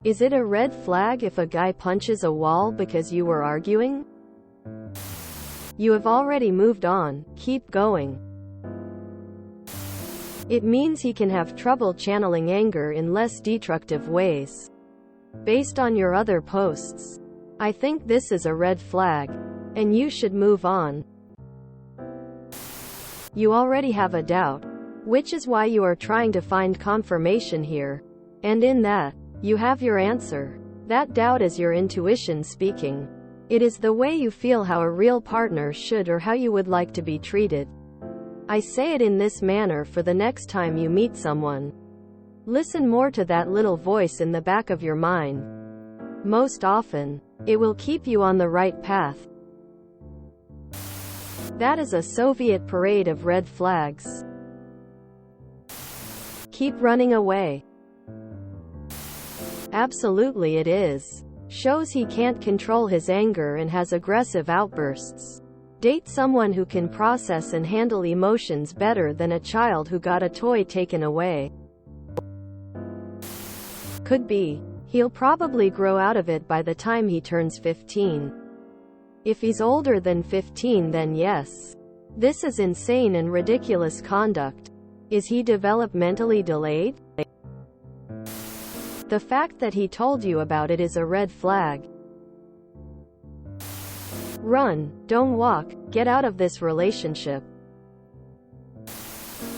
Is it a red flag if a guy punches a wall because you were arguing? You have already moved on, keep going. It means he can have trouble channeling anger in less destructive ways. Based on your other posts, I think this is a red flag, and you should move on. You already have a doubt, which is why you are trying to find confirmation here. And in that, you have your answer. That doubt is your intuition speaking. It is the way you feel how a real partner should or how you would like to be treated. I say it in this manner for the next time you meet someone. Listen more to that little voice in the back of your mind. Most often, it will keep you on the right path. That is a Soviet parade of red flags. Keep running away. Absolutely it is. Shows he can't control his anger and has aggressive outbursts. Date someone who can process and handle emotions better than a child who got a toy taken away. Could be. He'll probably grow out of it by the time he turns 15. If he's older than 15, then yes. This is insane and ridiculous conduct. Is he developmentally delayed? The fact that he told you about it is a red flag. Run, don't walk, get out of this relationship.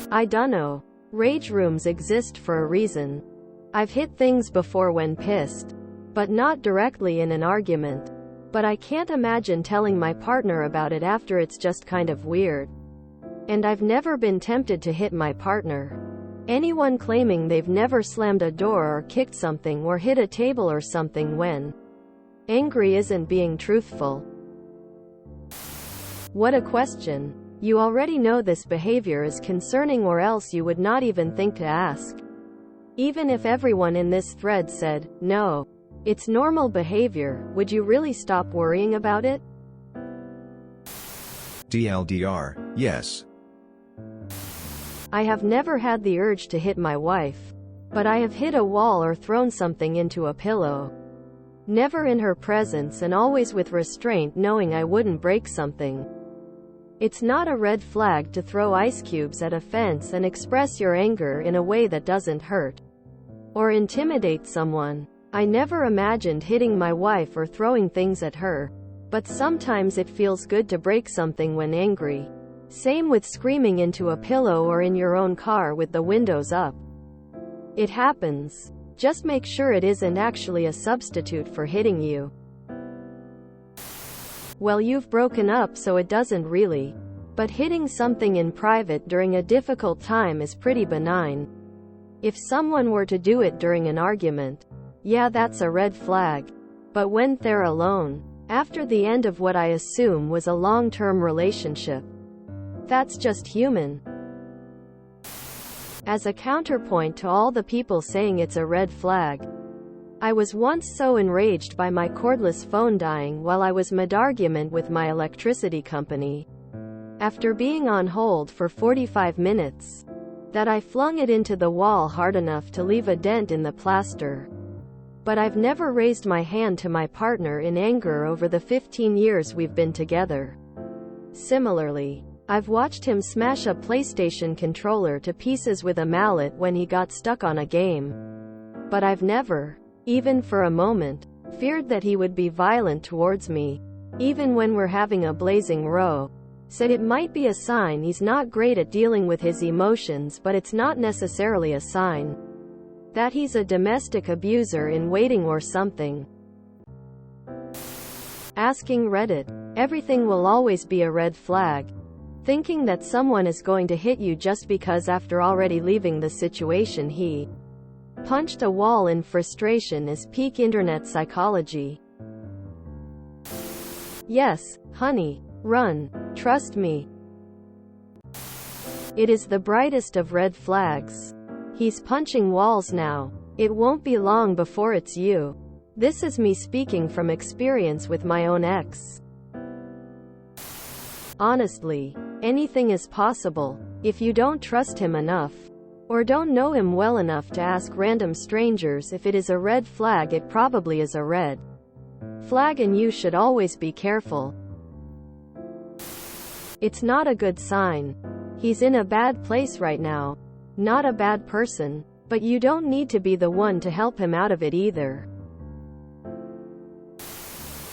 I dunno. Rage rooms exist for a reason. I've hit things before when pissed, but not directly in an argument. But I can't imagine telling my partner about it after. It's just kind of weird. And I've never been tempted to hit my partner. Anyone claiming they've never slammed a door or kicked something or hit a table or something when angry isn't being truthful. What a question. You already know this behavior is concerning, or else you would not even think to ask. Even if everyone in this thread said, no, it's normal behavior, would you really stop worrying about it? DLDR, yes. I have never had the urge to hit my wife, but I have hit a wall or thrown something into a pillow. Never in her presence and always with restraint, knowing I wouldn't break something. It's not a red flag to throw ice cubes at a fence and express your anger in a way that doesn't hurt or intimidate someone. I never imagined hitting my wife or throwing things at her, but sometimes it feels good to break something when angry. Same with screaming into a pillow or in your own car with the windows up. It happens. Just make sure it isn't actually a substitute for hitting you. Well, you've broken up, so it doesn't really. But hitting something in private during a difficult time is pretty benign. If someone were to do it during an argument, yeah, that's a red flag. But when they're alone, after the end of what I assume was a long-term relationship, that's just human. As a counterpoint to all the people saying it's a red flag, I was once so enraged by my cordless phone dying while I was mid-argument with my electricity company, after being on hold for 45 minutes, that I flung it into the wall hard enough to leave a dent in the plaster. But I've never raised my hand to my partner in anger over the 15 years we've been together. Similarly, I've watched him smash a PlayStation controller to pieces with a mallet when he got stuck on a game. But I've never, even for a moment, feared that he would be violent towards me. Even when we're having a blazing row, said it might be a sign he's not great at dealing with his emotions, but it's not necessarily a sign that he's a domestic abuser in waiting or something. Asking Reddit, everything will always be a red flag. Thinking that someone is going to hit you just because after already leaving the situation he punched a wall in frustration is peak internet psychology. Yes, honey, run. Trust me. It is the brightest of red flags. He's punching walls now. It won't be long before it's you. This is me speaking from experience with my own ex. Honestly, anything is possible. If you don't trust him enough, or don't know him well enough to ask random strangers if it is a red flag. It probably is a red flag and you should always be careful. It's not a good sign. He's in a bad place right now. Not a bad person, but you don't need to be the one to help him out of it either.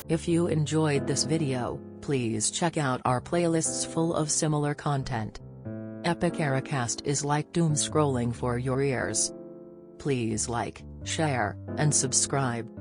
If you enjoyed this video, please check out our playlists full of similar content. Epic Ericast is like doom scrolling for your ears. Please like, share, and subscribe.